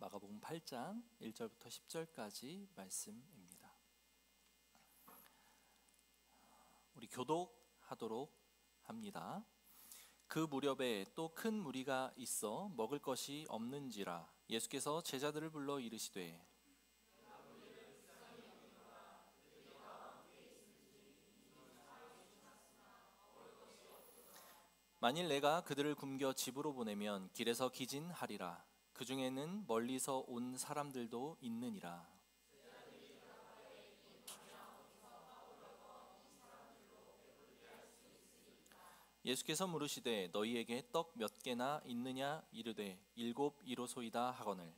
마가복음 8장 1절부터 10절까지 말씀입니다. 우리 교독하도록 합니다. 그 무렵에 또 큰 무리가 있어 먹을 것이 없는지라 예수께서 제자들을 불러 이르시되 만일 내가 그들을 굶겨 집으로 보내면 길에서 기진하리라. 그 중에는 멀리서 온 사람들도 있느니라. 예수께서 물으시되 너희에게 떡 몇 개나 있느냐 이르되 일곱 이로소이다 하거늘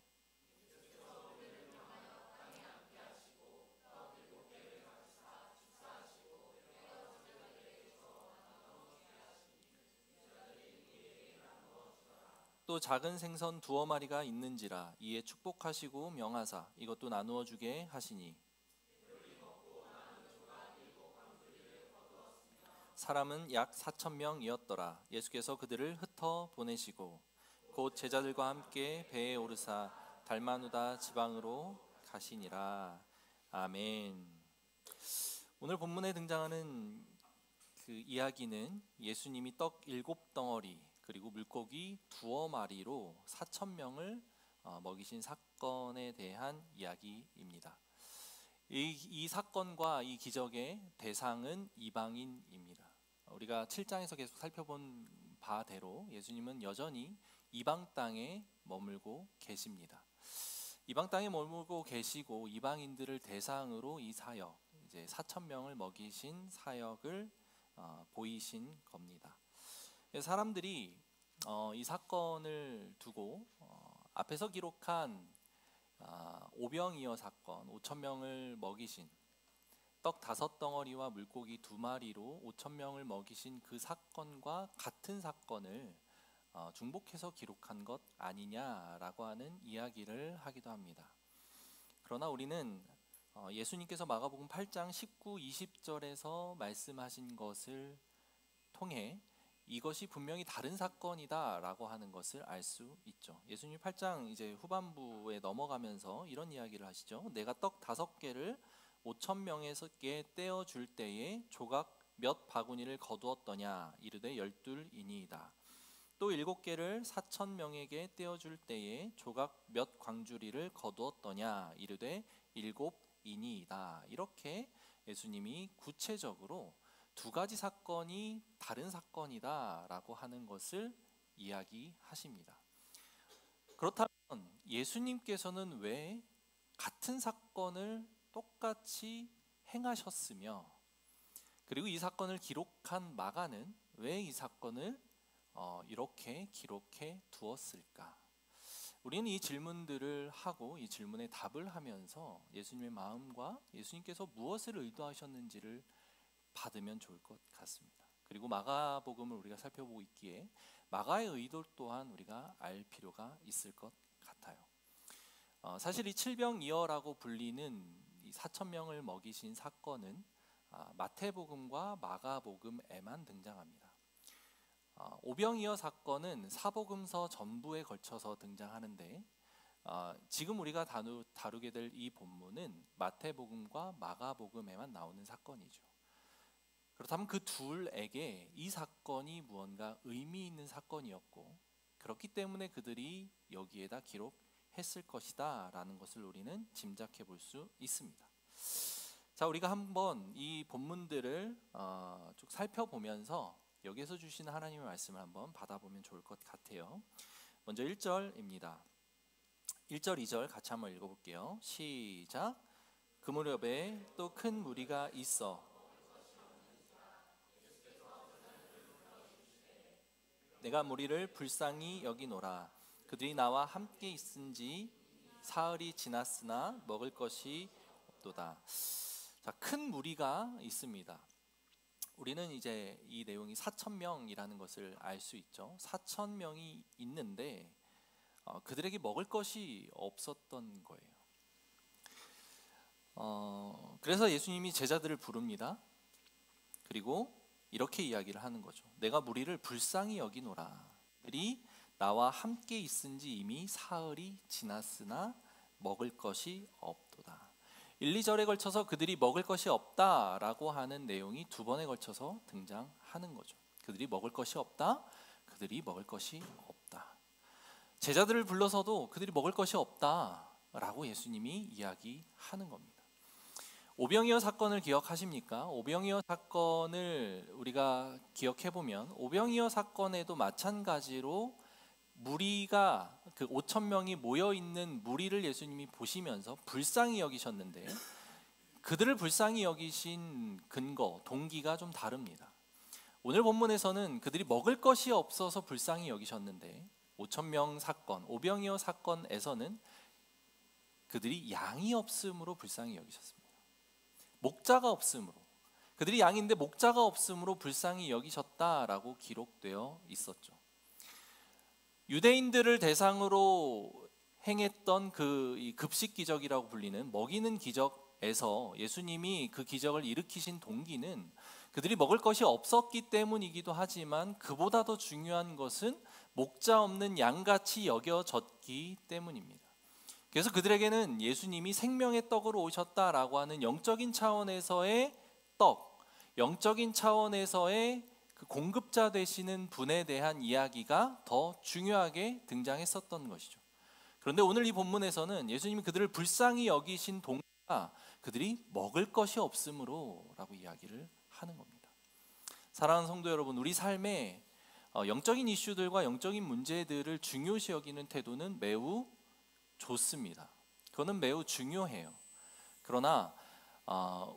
또 작은 생선 두어 마리가 있는지라 이에 축복하시고 명하사 이것도 나누어 주게 하시니 사람은 약 4,000명이었더라. 예수께서 그들을 흩어 보내시고 곧 제자들과 함께 배에 오르사 달마누다 지방으로 가시니라. 아멘. 오늘 본문에 등장하는 그 이야기는 예수님이 떡 7덩어리 그리고 물고기 두어 마리로 4,000명을 먹이신 사건에 대한 이야기입니다. 이 사건과 이 기적의 대상은 이방인입니다. 우리가 7장에서 계속 살펴본 바대로 예수님은 여전히 이방 땅에 머물고 계십니다. 이방 땅에 머물고 계시고 이방인들을 대상으로 이 사역, 이제 4,000명을 먹이신 사역을 보이신 겁니다. 사람들이 이 사건을 두고 앞에서 기록한 오병이어 사건, 5,000명을 먹이신 떡 5덩어리와 물고기 2마리로 5,000명을 먹이신 그 사건과 같은 사건을 중복해서 기록한 것 아니냐라고 하는 이야기를 하기도 합니다. 그러나 우리는 예수님께서 마가복음 8장 19, 20절에서 말씀하신 것을 통해 이것이 분명히 다른 사건이다라고 하는 것을 알 수 있죠. 예수님 8장 이제 후반부에 넘어가면서 이런 이야기를 하시죠. 내가 떡 5개를 5,000명에게 떼어 줄 때에 조각 몇 바구니를 거두었더냐 이르되 12이니이다. 또 7개를 4,000명에게 떼어 줄 때에 조각 몇 광주리를 거두었더냐 이르되 7이니이다. 이렇게 예수님이 구체적으로 두 가지 사건이 다른 사건이다라고 하는 것을 이야기하십니다. 그렇다면 예수님께서는 왜 같은 사건을 똑같이 행하셨으며 그리고 이 사건을 기록한 마가는 왜 이 사건을 이렇게 기록해 두었을까? 우리는 이 질문들을 하고 이 질문에 답을 하면서 예수님의 마음과 예수님께서 무엇을 의도하셨는지를 받으면 좋을 것 같습니다. 그리고 마가복음을 우리가 살펴보고 있기에 마가의 의도 또한 우리가 알 필요가 있을 것 같아요. 사실 이 칠병이어라고 불리는 이 4,000명을 먹이신 사건은 마태복음과 마가복음에만 등장합니다. 오병이어 사건은 사복음서 전부에 걸쳐서 등장하는데 지금 우리가 다루게 될 이 본문은 마태복음과 마가복음에만 나오는 사건이죠. 그렇다면 그 둘에게 이 사건이 무언가 의미 있는 사건이었고 그렇기 때문에 그들이 여기에다 기록했을 것이다 라는 것을 우리는 짐작해 볼 수 있습니다. 자, 우리가 한번 이 본문들을 쭉 살펴보면서 여기에서 주시는 하나님의 말씀을 한번 받아보면 좋을 것 같아요. 먼저 1절입니다. 1절, 2절 같이 한번 읽어볼게요. 시작. 그 무렵에 또 큰 무리가 있어 내가 무리를 불쌍히 여기노라. 그들이 나와 함께 있은지 사흘이 지났으나 먹을 것이 없도다. 자, 큰 무리가 있습니다. 우리는 이제 이 내용이 4,000명이라는 것을 알 수 있죠. 4,000명이 있는데 그들에게 먹을 것이 없었던 거예요. 그래서 예수님이 제자들을 부릅니다. 그리고 이렇게 이야기를 하는 거죠. 내가 무리를 불쌍히 여기노라. 그들이 나와 함께 있은지 이미 사흘이 지났으나 먹을 것이 없도다. 1, 2절에 걸쳐서 그들이 먹을 것이 없다라고 하는 내용이 두 번에 걸쳐서 등장하는 거죠. 그들이 먹을 것이 없다. 그들이 먹을 것이 없다. 제자들을 불러서도 그들이 먹을 것이 없다라고 예수님이 이야기하는 겁니다. 오병이어 사건을 기억하십니까? 오병이어 사건을 우리가 기억해 보면 오병이어 사건에도 마찬가지로 무리가 그 5천 명이 모여 있는 무리를 예수님이 보시면서 불쌍히 여기셨는데 그들을 불쌍히 여기신 근거, 동기가 좀 다릅니다. 오늘 본문에서는 그들이 먹을 것이 없어서 불쌍히 여기셨는데 5천 명 사건, 오병이어 사건에서는 그들이 양이 없음으로 불쌍히 여기셨습니다. 목자가 없음으로, 그들이 양인데 목자가 없음으로 불쌍히 여기셨다라고 기록되어 있었죠. 유대인들을 대상으로 행했던 그 급식 기적이라고 불리는 먹이는 기적에서 예수님이 그 기적을 일으키신 동기는 그들이 먹을 것이 없었기 때문이기도 하지만 그보다 더 중요한 것은 목자 없는 양같이 여겨졌기 때문입니다. 그래서 그들에게는 예수님이 생명의 떡으로 오셨다라고 하는 영적인 차원에서의 떡, 영적인 차원에서의 그 공급자 되시는 분에 대한 이야기가 더 중요하게 등장했었던 것이죠. 그런데 오늘 이 본문에서는 예수님이 그들을 불쌍히 여기신 동기가 그들이 먹을 것이 없으므로라고 이야기를 하는 겁니다. 사랑하는 성도 여러분, 우리 삶에 영적인 이슈들과 영적인 문제들을 중요시 여기는 태도는 매우 좋습니다. 그거는 매우 중요해요. 그러나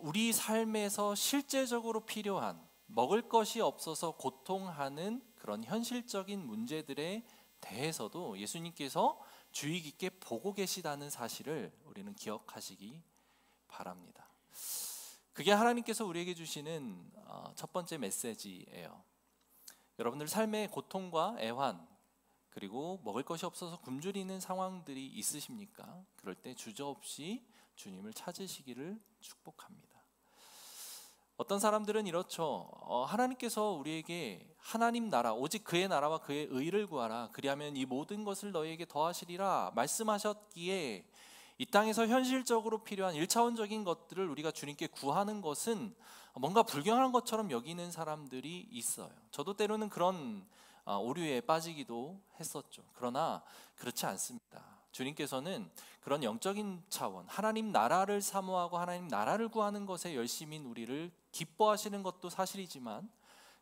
우리 삶에서 실제적으로 필요한 먹을 것이 없어서 고통하는 그런 현실적인 문제들에 대해서도 예수님께서 주의 깊게 보고 계시다는 사실을 우리는 기억하시기 바랍니다. 그게 하나님께서 우리에게 주시는 첫 번째 메시지예요. 여러분들 삶의 고통과 애환 그리고 먹을 것이 없어서 굶주리는 상황들이 있으십니까? 그럴 때 주저없이 주님을 찾으시기를 축복합니다. 어떤 사람들은 이렇죠. 하나님께서 우리에게 하나님 나라, 오직 그의 나라와 그의 의를 구하라. 그리하면 이 모든 것을 너희에게 더하시리라 말씀하셨기에 이 땅에서 현실적으로 필요한 1차원적인 것들을 우리가 주님께 구하는 것은 뭔가 불경한 것처럼 여기는 사람들이 있어요. 저도 때로는 그런 오류에 빠지기도 했었죠. 그러나 그렇지 않습니다. 주님께서는 그런 영적인 차원, 하나님 나라를 사모하고 하나님 나라를 구하는 것에 열심인 우리를 기뻐하시는 것도 사실이지만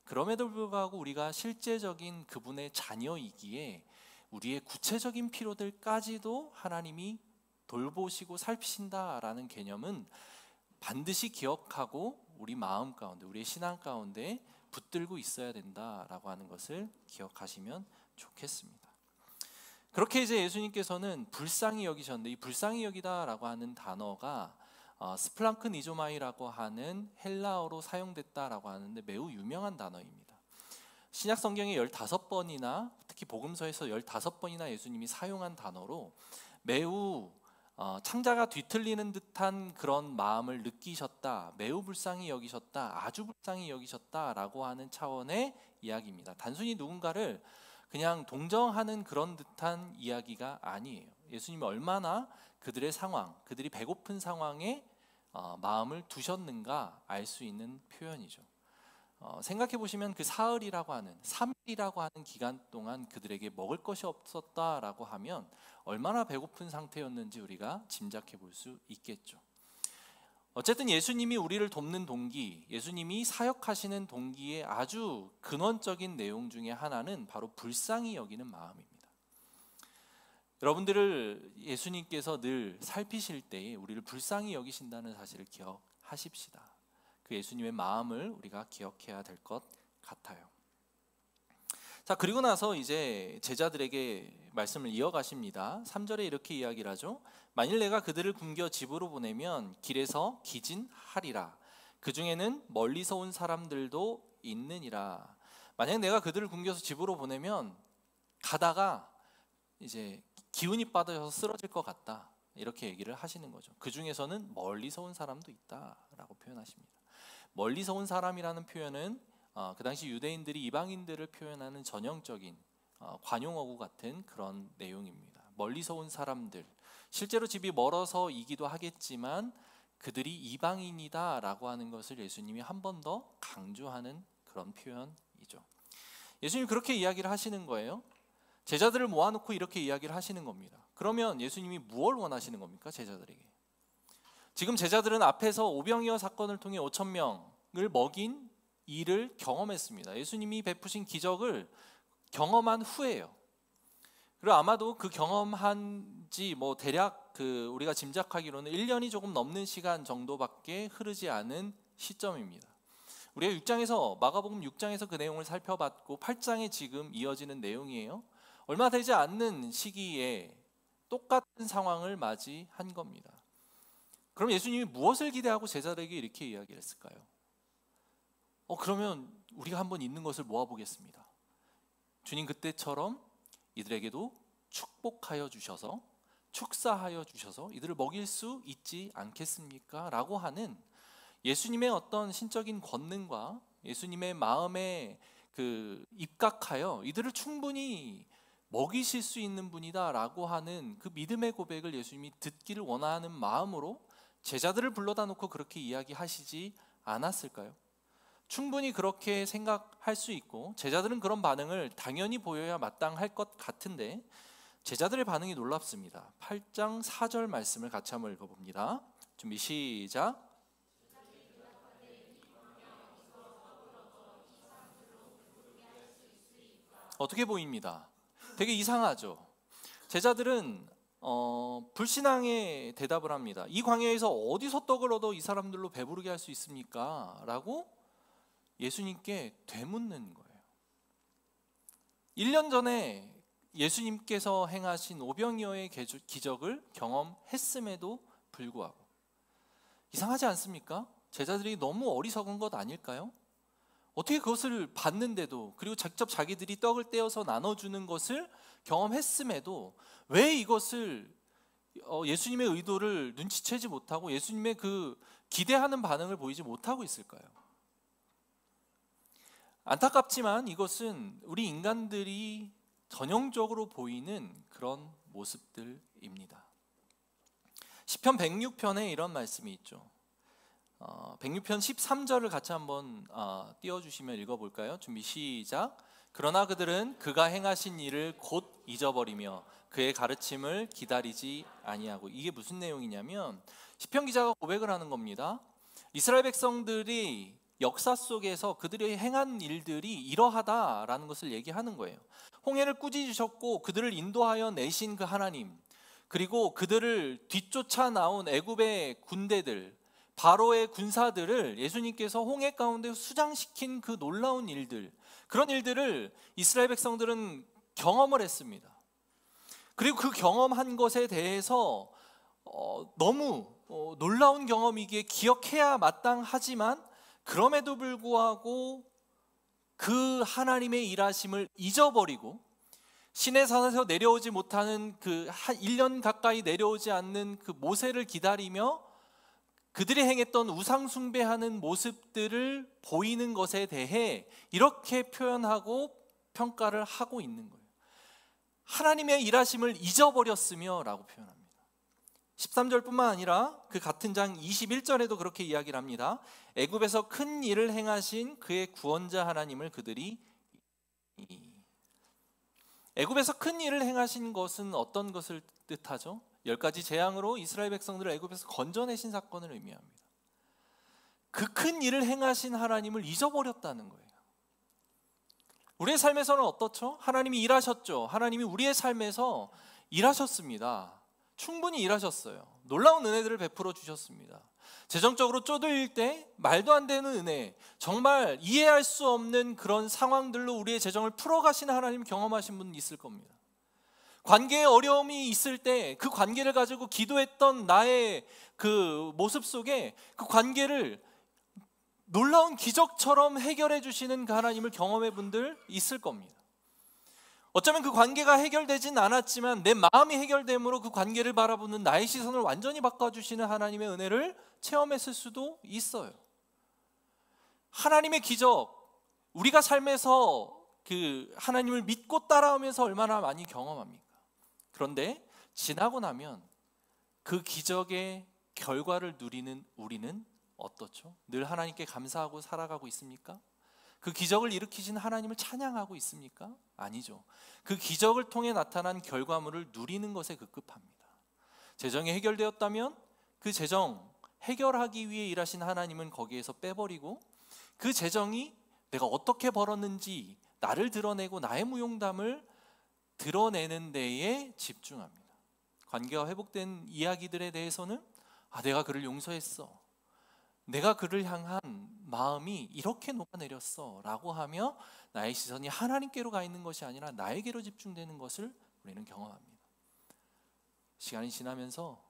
그럼에도 불구하고 우리가 실제적인 그분의 자녀이기에 우리의 구체적인 필요들까지도 하나님이 돌보시고 살피신다라는 개념은 반드시 기억하고 우리 마음 가운데, 우리의 신앙 가운데 붙들고 있어야 된다라고 하는 것을 기억하시면 좋겠습니다. 그렇게 이제 예수님께서는 불쌍히 여기셨는데 이 불쌍히 여기다라고 하는 단어가 스플랑크니조마이라고 하는 헬라어로 사용됐다라고 하는데 매우 유명한 단어입니다. 신약 성경에 15번이나 특히 복음서에서 15번이나 예수님이 사용한 단어로 매우 창자가 뒤틀리는 듯한 그런 마음을 느끼셨다, 매우 불쌍히 여기셨다, 아주 불쌍히 여기셨다라고 하는 차원의 이야기입니다. 단순히 누군가를 그냥 동정하는 그런 듯한 이야기가 아니에요. 예수님이 얼마나 그들의 상황, 그들이 배고픈 상황에 마음을 두셨는가 알 수 있는 표현이죠. 생각해 보시면 그 사흘이라고 하는 3일이라고 하는 기간 동안 그들에게 먹을 것이 없었다라고 하면 얼마나 배고픈 상태였는지 우리가 짐작해 볼 수 있겠죠. 어쨌든 예수님이 우리를 돕는 동기, 예수님이 사역하시는 동기의 아주 근원적인 내용 중에 하나는 바로 불쌍히 여기는 마음입니다. 여러분들을 예수님께서 늘 살피실 때에 우리를 불쌍히 여기신다는 사실을 기억하십시다. 그 예수님의 마음을 우리가 기억해야 될 것 같아요. 자, 그리고 나서 이제 제자들에게 말씀을 이어가십니다. 3절에 이렇게 이야기를 하죠. 만일 내가 그들을 굶겨 집으로 보내면 길에서 기진하리라. 그 중에는 멀리서 온 사람들도 있느니라. 만약 내가 그들을 굶겨서 집으로 보내면 가다가 이제 기운이 빠져서 쓰러질 것 같다. 이렇게 얘기를 하시는 거죠. 그 중에서는 멀리서 온 사람도 있다라고 표현하십니다. 멀리서 온 사람이라는 표현은 그 당시 유대인들이 이방인들을 표현하는 전형적인 관용어구 같은 그런 내용입니다. 멀리서 온 사람들, 실제로 집이 멀어서이기도 하겠지만 그들이 이방인이다라고 하는 것을 예수님이 한 번 더 강조하는 그런 표현이죠. 예수님이 그렇게 이야기를 하시는 거예요. 제자들을 모아놓고 이렇게 이야기를 하시는 겁니다. 그러면 예수님이 무엇을 원하시는 겁니까? 제자들에게. 지금 제자들은 앞에서 오병이어 사건을 통해 5천 명을 먹인 일을 경험했습니다. 예수님이 베푸신 기적을 경험한 후에요. 그리고 아마도 그 경험한 지 대략 우리가 짐작하기로는 1년이 조금 넘는 시간 정도밖에 흐르지 않은 시점입니다. 우리가 6장에서 마가복음 6장에서 그 내용을 살펴봤고 8장에 지금 이어지는 내용이에요. 얼마 되지 않는 시기에 똑같은 상황을 맞이한 겁니다. 그럼 예수님이 무엇을 기대하고 제자들에게 이렇게 이야기를 했을까요? 그러면 우리가 한번 있는 것을 모아보겠습니다. 주님 그때처럼 이들에게도 축복하여 주셔서 축사하여 주셔서 이들을 먹일 수 있지 않겠습니까? 라고 하는 예수님의 어떤 신적인 권능과 예수님의 마음에 입각하여 이들을 충분히 먹이실 수 있는 분이다 라고 하는 그 믿음의 고백을 예수님이 듣기를 원하는 마음으로 제자들을 불러다 놓고 그렇게 이야기하시지 않았을까요? 충분히 그렇게 생각할 수 있고 제자들은 그런 반응을 당연히 보여야 마땅할 것 같은데 제자들의 반응이 놀랍습니다. 8장 4절 말씀을 같이 한번 읽어봅니다. 준비 시작. 어떻게 보입니다? 되게 이상하죠. 제자들은 불신앙의 대답을 합니다. 이 광야에서 어디서 떡을 얻어 이 사람들로 배부르게 할 수 있습니까? 라고 예수님께 되묻는 거예요. 1년 전에 예수님께서 행하신 오병이어의 기적을 경험했음에도 불구하고 이상하지 않습니까? 제자들이 너무 어리석은 것 아닐까요? 어떻게 그것을 봤는데도 그리고 직접 자기들이 떡을 떼어서 나눠주는 것을 경험했음에도 왜 이것을 예수님의 의도를 눈치채지 못하고 예수님의 그 기대하는 반응을 보이지 못하고 있을까요? 안타깝지만 이것은 우리 인간들이 전형적으로 보이는 그런 모습들입니다. 시편 106편에 이런 말씀이 있죠. 106편 13절을 같이 한번 띄워주시면 읽어볼까요? 준비 시작. 그러나 그들은 그가 행하신 일을 곧 잊어버리며 그의 가르침을 기다리지 아니하고. 이게 무슨 내용이냐면 시편 기자가 고백을 하는 겁니다. 이스라엘 백성들이 역사 속에서 그들이 행한 일들이 이러하다라는 것을 얘기하는 거예요. 홍해를 꾸짖으셨고 그들을 인도하여 내신 그 하나님, 그리고 그들을 뒤쫓아 나온 애굽의 군대들, 바로의 군사들을 예수님께서 홍해 가운데 수장시킨 그 놀라운 일들, 그런 일들을 이스라엘 백성들은 경험을 했습니다. 그리고 그 경험한 것에 대해서 너무 놀라운 경험이기에 기억해야 마땅하지만 그럼에도 불구하고 그 하나님의 일하심을 잊어버리고 시내산에서 내려오지 못하는 그 1년 가까이 내려오지 않는 그 모세를 기다리며 그들이 행했던 우상 숭배하는 모습들을 보이는 것에 대해 이렇게 표현하고 평가를 하고 있는 거예요. 하나님의 일하심을 잊어버렸으며 라고 표현합니다. 13절뿐만 아니라 그 같은 장 21절에도 그렇게 이야기를 합니다. 애굽에서 큰 일을 행하신 그의 구원자 하나님을 그들이 애굽에서 큰 일을 행하신 것은 어떤 것을 뜻하죠? 10가지 재앙으로 이스라엘 백성들을 애굽에서 건져내신 사건을 의미합니다. 그 큰 일을 행하신 하나님을 잊어버렸다는 거예요. 우리의 삶에서는 어떻죠? 하나님이 일하셨죠. 하나님이 우리의 삶에서 일하셨습니다. 충분히 일하셨어요. 놀라운 은혜들을 베풀어 주셨습니다. 재정적으로 쪼들릴 때 말도 안 되는 은혜, 정말 이해할 수 없는 그런 상황들로 우리의 재정을 풀어가시는 하나님 경험하신 분 있을 겁니다. 관계에 어려움이 있을 때 그 관계를 가지고 기도했던 나의 그 모습 속에 그 관계를 놀라운 기적처럼 해결해 주시는 그 하나님을 경험해 분들 있을 겁니다. 어쩌면 그 관계가 해결되진 않았지만 내 마음이 해결됨으로 그 관계를 바라보는 나의 시선을 완전히 바꿔주시는 하나님의 은혜를 체험했을 수도 있어요. 하나님의 기적, 우리가 삶에서 그 하나님을 믿고 따라오면서 얼마나 많이 경험합니까? 그런데 지나고 나면 그 기적의 결과를 누리는 우리는 어떻죠? 늘 하나님께 감사하고 살아가고 있습니까? 그 기적을 일으키신 하나님을 찬양하고 있습니까? 아니죠. 그 기적을 통해 나타난 결과물을 누리는 것에 급급합니다. 재정이 해결되었다면 그 재정 해결하기 위해 일하신 하나님은 거기에서 빼버리고 그 재정이 내가 어떻게 벌었는지 나를 드러내고 나의 무용담을 드러내는 데에 집중합니다. 관계가 회복된 이야기들에 대해서는 내가 그를 용서했어, 내가 그를 향한 마음이 이렇게 녹아내렸어 라고 하며 나의 시선이 하나님께로 가 있는 것이 아니라 나에게로 집중되는 것을 우리는 경험합니다. 시간이 지나면서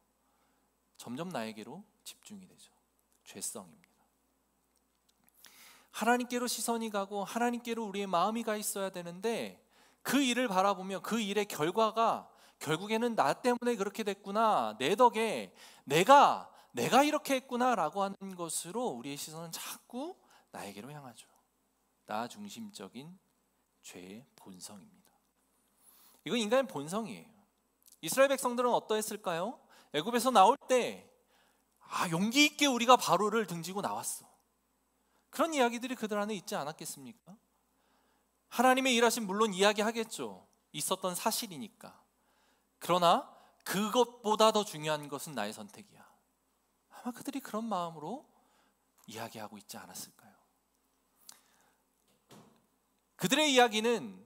점점 나에게로 집중이 되죠. 죄성입니다. 하나님께로 시선이 가고 하나님께로 우리의 마음이 가 있어야 되는데 그 일을 바라보며 그 일의 결과가 결국에는 나 때문에 그렇게 됐구나, 내 덕에 내가 이렇게 했구나 라고 하는 것으로 우리의 시선은 자꾸 나에게로 향하죠. 나 중심적인 죄의 본성입니다. 이건 인간의 본성이에요. 이스라엘 백성들은 어떠했을까요? 애굽에서 나올 때 용기 있게 우리가 바로를 등지고 나왔어. 그런 이야기들이 그들 안에 있지 않았겠습니까? 하나님의 일하심 물론 이야기하겠죠. 있었던 사실이니까. 그러나 그것보다 더 중요한 것은 나의 선택이야. 아마 그들이 그런 마음으로 이야기하고 있지 않았을까요? 그들의 이야기는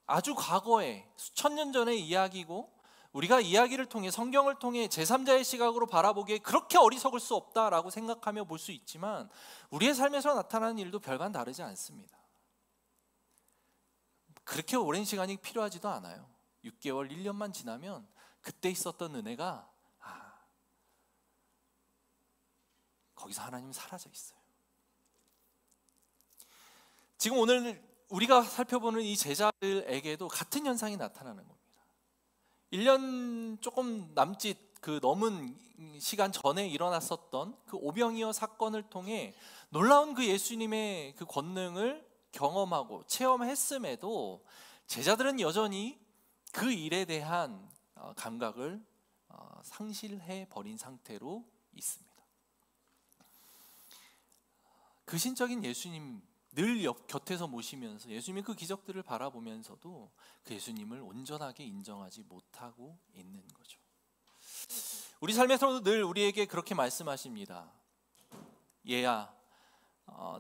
아주 과거에 수천 년 전의 이야기고 우리가 이야기를 통해 성경을 통해 제3자의 시각으로 바라보기에 그렇게 어리석을 수 없다라고 생각하며 볼 수 있지만 우리의 삶에서 나타나는 일도 별반 다르지 않습니다. 그렇게 오랜 시간이 필요하지도 않아요. 6개월, 1년만 지나면 그때 있었던 은혜가 거기서 하나님은 사라져 있어요. 지금 오늘 우리가 살펴보는 이 제자들에게도 같은 현상이 나타나는 겁니다. 1년 조금 남짓 넘은 시간 전에 일어났었던 그 오병이어 사건을 통해 놀라운 그 예수님의 그 권능을 경험하고 체험했음에도 제자들은 여전히 그 일에 대한 감각을 상실해 버린 상태로 있습니다. 그 신적인 예수님 늘 곁에서 모시면서 예수님의 그 기적들을 바라보면서도 그 예수님을 온전하게 인정하지 못하고 있는 거죠. 우리 삶에서도 늘 우리에게 그렇게 말씀하십니다. 얘야,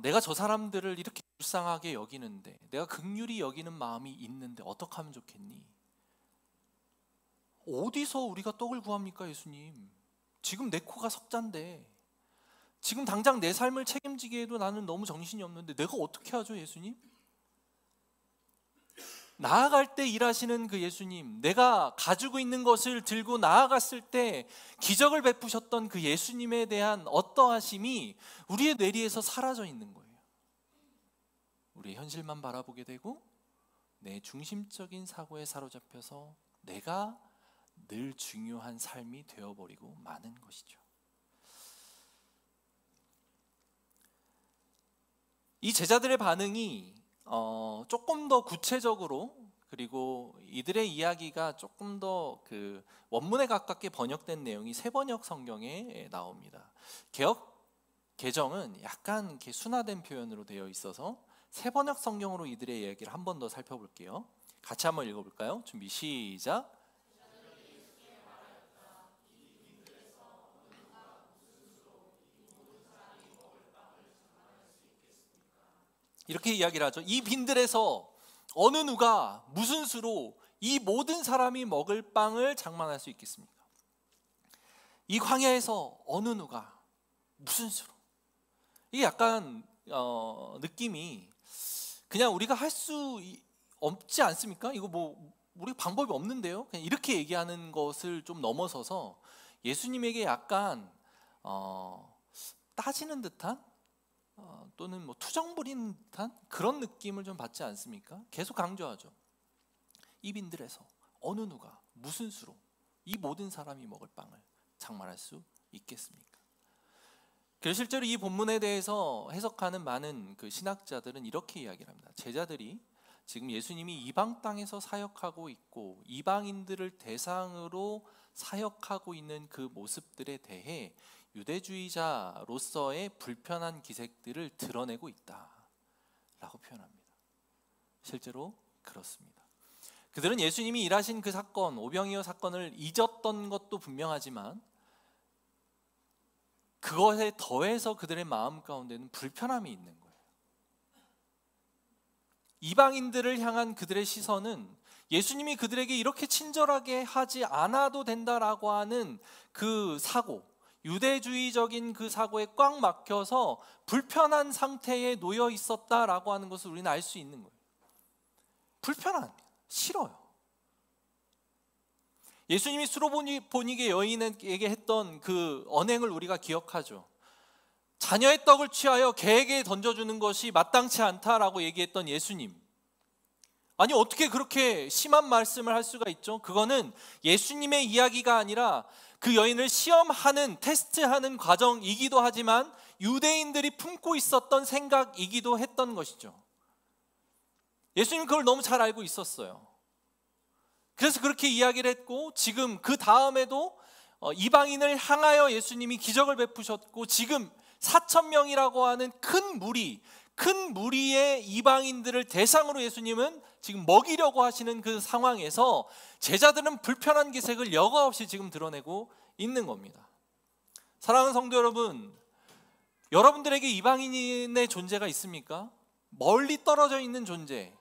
내가 저 사람들을 이렇게 불쌍하게 여기는데, 내가 긍휼히 여기는 마음이 있는데 어떻게 하면 좋겠니? 어디서 우리가 떡을 구합니까, 예수님? 지금 내 코가 석잔데, 지금 당장 내 삶을 책임지기에도 나는 너무 정신이 없는데 내가 어떻게 하죠, 예수님? 나아갈 때 일하시는 그 예수님, 내가 가지고 있는 것을 들고 나아갔을 때 기적을 베푸셨던 그 예수님에 대한 어떠하심이 우리의 뇌리에서 사라져 있는 거예요. 우리의 현실만 바라보게 되고 내 중심적인 사고에 사로잡혀서 내가 늘 중요한 삶이 되어버리고 마는 것이죠. 이 제자들의 반응이 조금 더 구체적으로, 그리고 이들의 이야기가 조금 더 그 원문에 가깝게 번역된 내용이 새번역 성경에 나옵니다. 개역 개정은 약간 이렇게 순화된 표현으로 되어 있어서 새번역 성경으로 이들의 이야기를 한 번 더 살펴볼게요. 같이 한번 읽어볼까요? 준비 시작. 이렇게 이야기를 하죠. 이 빈들에서 어느 누가 무슨 수로 이 모든 사람이 먹을 빵을 장만할 수 있겠습니까? 이 광야에서 어느 누가 무슨 수로? 이게 약간 느낌이 그냥 우리가 할 수 없지 않습니까? 이거 뭐 우리 방법이 없는데요? 그냥 이렇게 얘기하는 것을 좀 넘어서서 예수님에게 약간 따지는 듯한 또는 뭐 투정 부리는 듯한 그런 느낌을 좀 받지 않습니까? 계속 강조하죠. 이 빈들에서 어느 누가 무슨 수로 이 모든 사람이 먹을 빵을 장만할 수 있겠습니까? 그래서 실제로 이 본문에 대해서 해석하는 많은 그 신학자들은 이렇게 이야기를 합니다. 제자들이 지금 예수님이 이방 땅에서 사역하고 있고 이방인들을 대상으로 사역하고 있는 그 모습들에 대해 유대주의자로서의 불편한 기색들을 드러내고 있다라고 표현합니다. 실제로 그렇습니다. 그들은 예수님이 일하신 그 사건, 오병이어 사건을 잊었던 것도 분명하지만 그것에 더해서 그들의 마음 가운데는 불편함이 있는 거예요. 이방인들을 향한 그들의 시선은 예수님이 그들에게 이렇게 친절하게 하지 않아도 된다라고 하는 그 사고, 유대주의적인 그 사고에 꽉 막혀서 불편한 상태에 놓여 있었다라고 하는 것을 우리는 알 수 있는 거예요. 불편한, 싫어요. 예수님이 수로보니게 여인에게 했던 그 언행을 우리가 기억하죠. 자녀의 떡을 취하여 개에게 던져주는 것이 마땅치 않다라고 얘기했던 예수님. 아니 어떻게 그렇게 심한 말씀을 할 수가 있죠? 그거는 예수님의 이야기가 아니라 그 여인을 시험하는, 테스트하는 과정이기도 하지만 유대인들이 품고 있었던 생각이기도 했던 것이죠. 예수님은 그걸 너무 잘 알고 있었어요. 그래서 그렇게 이야기를 했고, 지금 그 다음에도 이방인을 향하여 예수님이 기적을 베푸셨고, 지금 4,000명이라고 하는 큰 무리의 이방인들을 대상으로 예수님은 지금 먹이려고 하시는 그 상황에서 제자들은 불편한 기색을 여과 없이 지금 드러내고 있는 겁니다. 사랑하는 성도 여러분, 여러분들에게 이방인의 존재가 있습니까? 멀리 떨어져 있는 존재,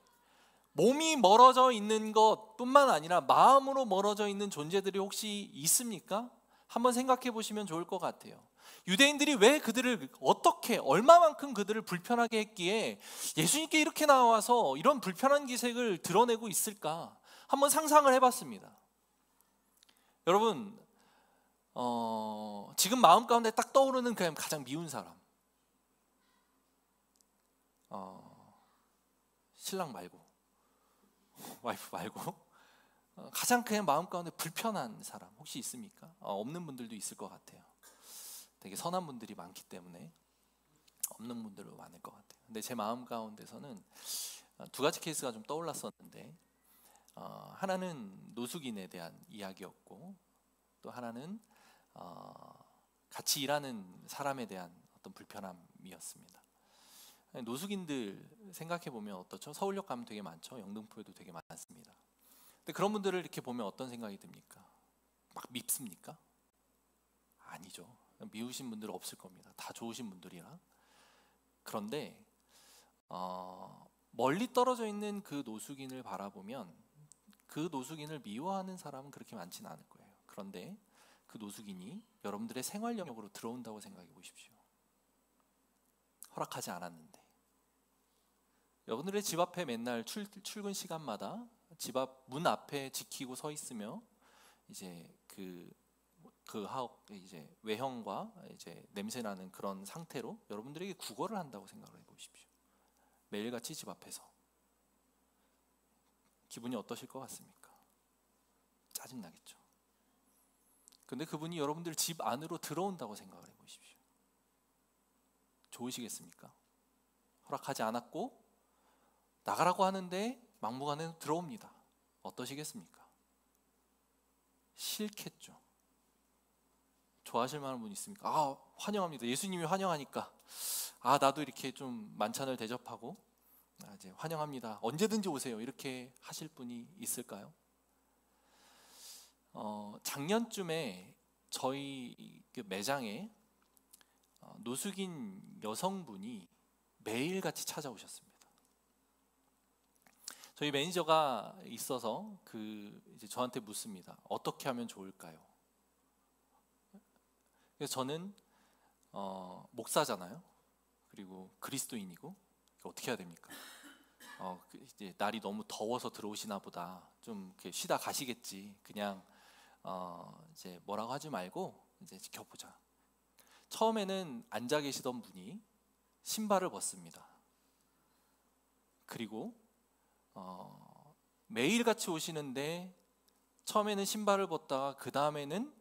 몸이 멀어져 있는 것뿐만 아니라 마음으로 멀어져 있는 존재들이 혹시 있습니까? 한번 생각해 보시면 좋을 것 같아요. 유대인들이 왜 그들을 어떻게 얼마만큼 그들을 불편하게 했기에 예수님께 이렇게 나와서 이런 불편한 기색을 드러내고 있을까? 한번 상상을 해봤습니다. 여러분, 지금 마음 가운데 딱 떠오르는 그냥 가장 미운 사람, 신랑 말고 와이프 말고 가장 그냥 마음 가운데 불편한 사람 혹시 있습니까? 없는 분들도 있을 것 같아요. 되게 선한 분들이 많기 때문에 없는 분들도 많을 것 같아요. 근데 제 마음 가운데서는 두 가지 케이스가 좀 떠올랐었는데, 하나는 노숙인에 대한 이야기였고, 또 하나는 같이 일하는 사람에 대한 어떤 불편함이었습니다. 노숙인들 생각해 보면 어떻죠? 서울역 가면 되게 많죠. 영등포에도 되게 많습니다. 근데 그런 분들을 이렇게 보면 어떤 생각이 듭니까? 막 밉습니까? 아니죠. 미우신 분들은 없을 겁니다. 다 좋으신 분들이라. 그런데 멀리 떨어져 있는 그 노숙인을 바라보면 그 노숙인을 미워하는 사람은 그렇게 많지는 않을 거예요. 그런데 그 노숙인이 여러분들의 생활 영역으로 들어온다고 생각해 보십시오. 허락하지 않았는데. 여러분들의 집 앞에 맨날 출근 시간마다 집 앞 문 앞에 지키고 서 있으며 이제 그 이제 외형과 이제 냄새 나는 그런 상태로 여러분들에게 구걸을 한다고 생각을 해보십시오. 매일같이 집 앞에서 기분이 어떠실 것 같습니까? 짜증나겠죠. 근데 그분이 여러분들 집 안으로 들어온다고 생각을 해보십시오. 좋으시겠습니까? 허락하지 않았고 나가라고 하는데 막무가내로 들어옵니다. 어떠시겠습니까? 싫겠죠. 좋아하실 만한 분 있습니까? 환영합니다. 예수님이 환영하니까 나도 이렇게 좀 만찬을 대접하고 이제 환영합니다. 언제든지 오세요. 이렇게 하실 분이 있을까요? 작년쯤에 저희 매장에 노숙인 여성분이 매일같이 찾아오셨습니다. 저희 매니저가 있어서 이제 저한테 묻습니다. 어떻게 하면 좋을까요? 그래서 저는 목사잖아요. 그리고 그리스도인이고 어떻게 해야 됩니까? 이제 날이 너무 더워서 들어오시나 보다. 좀 이렇게 쉬다 가시겠지. 그냥 이제 뭐라고 하지 말고 이제 지켜보자. 처음에는 앉아 계시던 분이 신발을 벗습니다. 그리고 매일 같이 오시는데 처음에는 신발을 벗다가 그 다음에는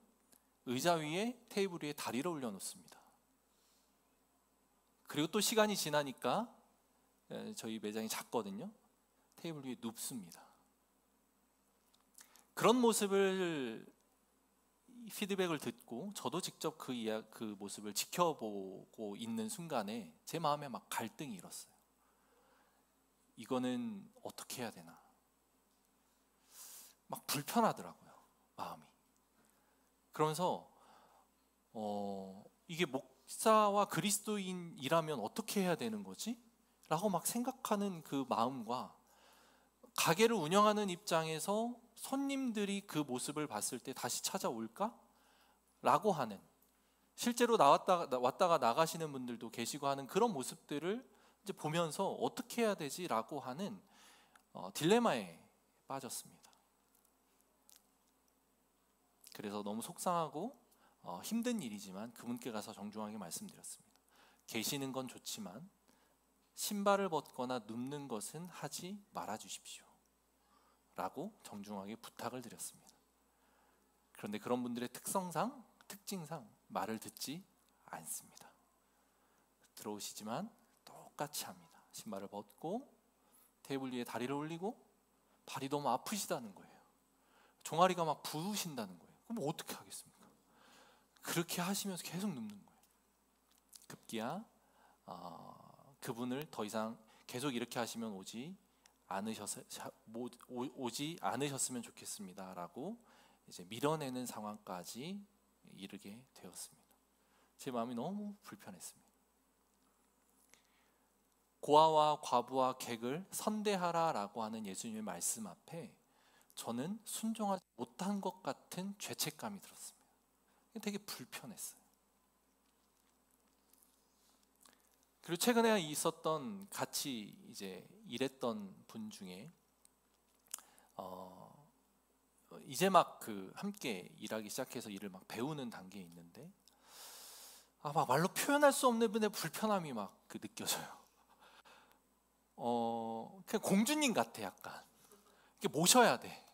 의자 위에 테이블 위에 다리를 올려놓습니다. 그리고 또 시간이 지나니까 저희 매장이 작거든요. 테이블 위에 눕습니다. 그런 모습을 피드백을 듣고 저도 직접 그 모습을 지켜보고 있는 순간에 제 마음에 막 갈등이 일었어요. 이거는 어떻게 해야 되나? 막 불편하더라고요, 마음이. 그러면서 이게 목사와 그리스도인이라면 어떻게 해야 되는 거지? 라고 막 생각하는 그 마음과 가게를 운영하는 입장에서 손님들이 그 모습을 봤을 때 다시 찾아올까? 라고 하는, 실제로 왔다가 나가시는 분들도 계시고 하는 그런 모습들을 이제 보면서 어떻게 해야 되지? 라고 하는 딜레마에 빠졌습니다. 그래서 너무 속상하고 힘든 일이지만 그분께 가서 정중하게 말씀드렸습니다. 계시는 건 좋지만 신발을 벗거나 눕는 것은 하지 말아 주십시오 라고 정중하게 부탁을 드렸습니다. 그런데 그런 분들의 특징상 말을 듣지 않습니다. 들어오시지만 똑같이 합니다. 신발을 벗고 테이블 위에 다리를 올리고 발이 너무 아프시다는 거예요. 종아리가 막 부으신다는 거예요. 그럼 어떻게 하겠습니까? 그렇게 하시면서 계속 눕는 거예요. 급기야 그분을 더 이상 계속 이렇게 하시면 오지 않으셨으면 좋겠습니다 라고 이제 밀어내는 상황까지 이르게 되었습니다. 제 마음이 너무 불편했습니다. 고아와 과부와 객을 선대하라 라고 하는 예수님의 말씀 앞에 저는 순종하지 못한 것 같은 죄책감이 들었습니다. 되게 불편했어요. 그리고 최근에 있었던 같이 이제 일했던 분 중에 이제 막 함께 일하기 시작해서 일을 막 배우는 단계에 있는데 막 말로 표현할 수 없는 분의 불편함이 막 느껴져요. 그냥 공주님 같아. 약간 이렇게 모셔야 돼.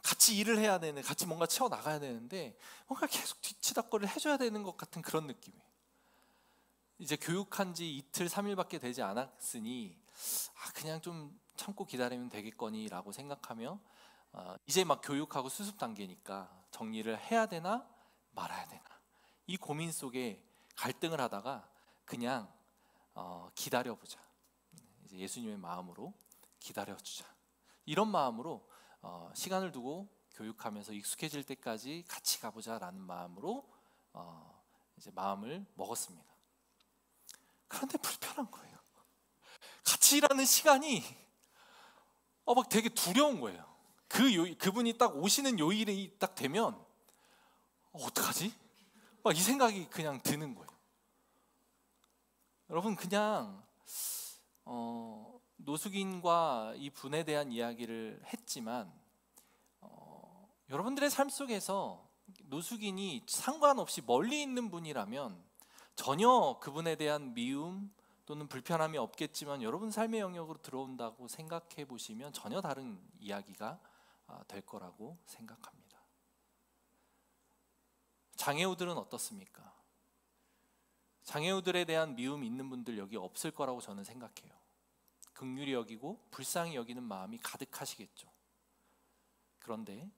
같이 일을 해야 되는, 같이 뭔가 채워 나가야 되는데 뭔가 계속 뒤치다꺼리를 해줘야 되는 것 같은 그런 느낌이에요. 이제 교육한 지 이틀 3일밖에 되지 않았으니 그냥 좀 참고 기다리면 되겠거니 라고 생각하며 이제 막 교육하고 수습 단계니까 정리를 해야 되나 말아야 되나 이 고민 속에 갈등을 하다가 그냥 기다려보자, 이제 예수님의 마음으로 기다려주자, 이런 마음으로 시간을 두고 교육하면서 익숙해질 때까지 같이 가보자 라는 마음으로 이제 마음을 먹었습니다. 그런데 불편한 거예요. 같이 일하는 시간이 막 되게 두려운 거예요. 그분이 딱 오시는 요일이 딱 되면 어떡하지? 막 이 생각이 그냥 드는 거예요. 여러분, 그냥 노숙인과 이 분에 대한 이야기를 했지만 여러분들의 삶 속에서 노숙인이 상관없이 멀리 있는 분이라면 전혀 그분에 대한 미움 또는 불편함이 없겠지만 여러분 삶의 영역으로 들어온다고 생각해 보시면 전혀 다른 이야기가 될 거라고 생각합니다. 장애우들은 어떻습니까? 장애우들에 대한 미움이 있는 분들 여기 없을 거라고 저는 생각해요. 긍휼히 여기고 불쌍히 여기는 마음이 가득하시겠죠. 그런데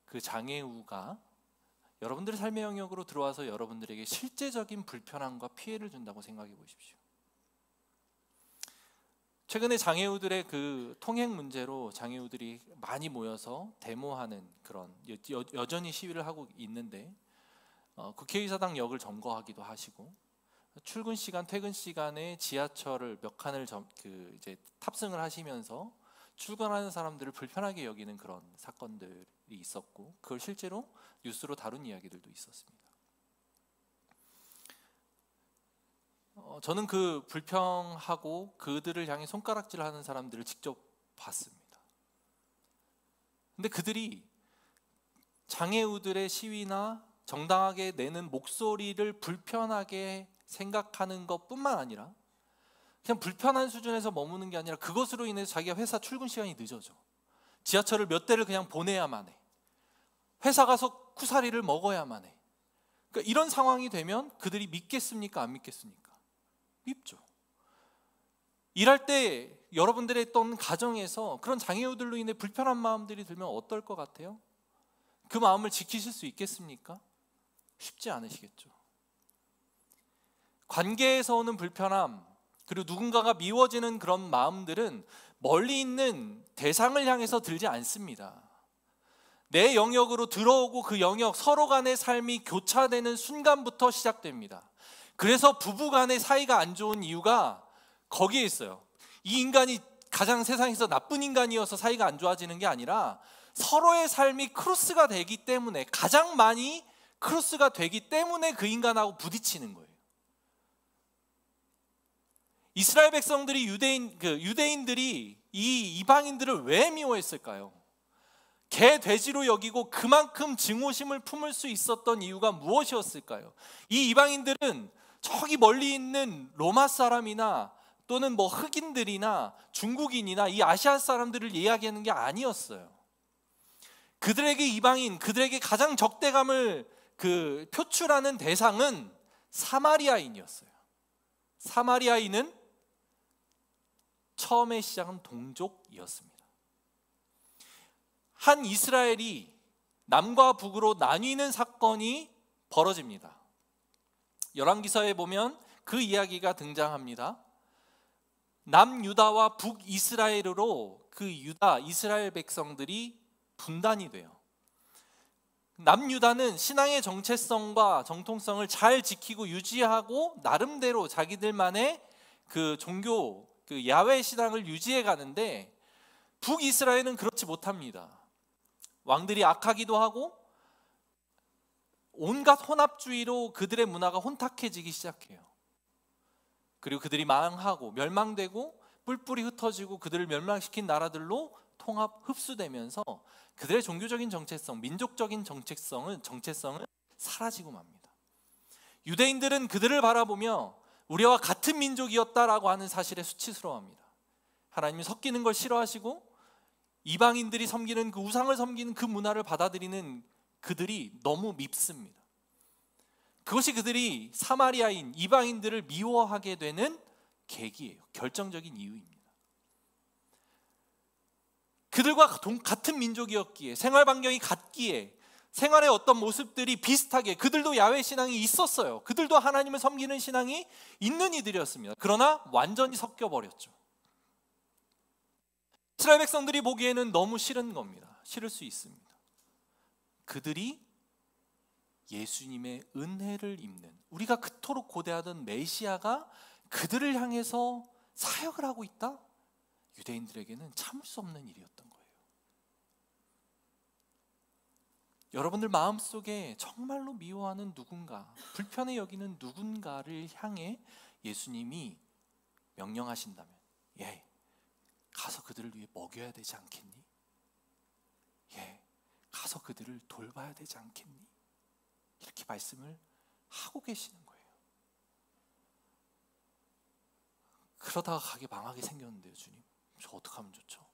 그 장애우가 여러분들의 삶의 영역으로 들어와서 여러분들에게 실제적인 불편함과 피해를 준다고 생각해 보십시오. 최근에 장애우들의 통행 문제로 장애우들이 많이 모여서 데모하는 그런 여전히 시위를 하고 있는데 국회의사당 역을 점거하기도 하시고 출근 시간, 퇴근 시간에 지하철을 몇 칸을 이제 탑승을 하시면서 출근하는 사람들을 불편하게 여기는 그런 사건들이 있었고 그걸 실제로 뉴스로 다룬 이야기들도 있었습니다. 저는 그 불평하고 그들을 향해 손가락질하는 사람들을 직접 봤습니다. 근데 그들이 장애우들의 시위나 정당하게 내는 목소리를 불편하게 생각하는 것뿐만 아니라 그냥 불편한 수준에서 머무는 게 아니라 그것으로 인해서 자기가 회사 출근 시간이 늦어져. 지하철을 몇 대를 그냥 보내야만 해. 회사 가서 쿠사리를 먹어야만 해. 그러니까 이런 상황이 되면 그들이 믿겠습니까? 안 믿겠습니까? 밉죠. 일할 때 여러분들의 어떤 가정에서 그런 장애우들로 인해 불편한 마음들이 들면 어떨 것 같아요? 그 마음을 지키실 수 있겠습니까? 쉽지 않으시겠죠. 관계에서 오는 불편함, 그리고 누군가가 미워지는 그런 마음들은 멀리 있는 대상을 향해서 들지 않습니다. 내 영역으로 들어오고 그 영역, 서로 간의 삶이 교차되는 순간부터 시작됩니다. 그래서 부부 간의 사이가 안 좋은 이유가 거기에 있어요. 이 인간이 가장 세상에서 나쁜 인간이어서 사이가 안 좋아지는 게 아니라 서로의 삶이 크로스가 되기 때문에, 가장 많이 크로스가 되기 때문에 그 인간하고 부딪히는 거예요. 이스라엘 백성들이 유대인들이 이 이방인들을 왜 미워했을까요? 개 돼지로 여기고 그만큼 증오심을 품을 수 있었던 이유가 무엇이었을까요? 이 이방인들은 저기 멀리 있는 로마 사람이나 또는 뭐 흑인들이나 중국인이나 이 아시아 사람들을 이야기하는 게 아니었어요. 그들에게 이방인, 그들에게 가장 적대감을 표출하는 대상은 사마리아인이었어요. 사마리아인은 처음의 시작은 동족이었습니다. 한 이스라엘이 남과 북으로 나뉘는 사건이 벌어집니다. 열왕기서에 보면 그 이야기가 등장합니다. 남유다와 북이스라엘으로 그 유다, 이스라엘 백성들이 분단이 돼요. 남유다는 신앙의 정체성과 정통성을 잘 지키고 유지하고 나름대로 자기들만의 그 종교, 그 야훼 신앙을 유지해 가는데, 북이스라엘은 그렇지 못합니다. 왕들이 악하기도 하고 온갖 혼합주의로 그들의 문화가 혼탁해지기 시작해요. 그리고 그들이 망하고 멸망되고 뿔뿔이 흩어지고 그들을 멸망시킨 나라들로 통합 흡수되면서 그들의 종교적인 정체성, 민족적인 정체성은 사라지고 맙니다. 유대인들은 그들을 바라보며 우리와 같은 민족이었다라고 하는 사실에 수치스러워합니다. 하나님이 섞이는 걸 싫어하시고 이방인들이 섬기는 그 우상을 섬기는 그 문화를 받아들이는 그들이 너무 밉습니다. 그것이 그들이 사마리아인, 이방인들을 미워하게 되는 계기예요. 결정적인 이유입니다. 그들과 같은 민족이었기에, 생활 반경이 같기에, 생활의 어떤 모습들이 비슷하게, 그들도 야훼 신앙이 있었어요. 그들도 하나님을 섬기는 신앙이 있는 이들이었습니다. 그러나 완전히 섞여버렸죠. 이스라엘 백성들이 보기에는 너무 싫은 겁니다. 싫을 수 있습니다. 그들이 예수님의 은혜를 입는, 우리가 그토록 고대하던 메시아가 그들을 향해서 사역을 하고 있다? 유대인들에게는 참을 수 없는 일이었던 거예요. 여러분들 마음속에 정말로 미워하는 누군가, 불편해 여기는 누군가를 향해 예수님이 명령하신다면, 가서 그들을 위해 먹여야 되지 않겠니? 가서 그들을 돌봐야 되지 않겠니? 이렇게 말씀을 하고 계시는 거예요. 그러다가 가게 망하게 생겼는데요, 주님, 저 어떻게 하면 좋죠?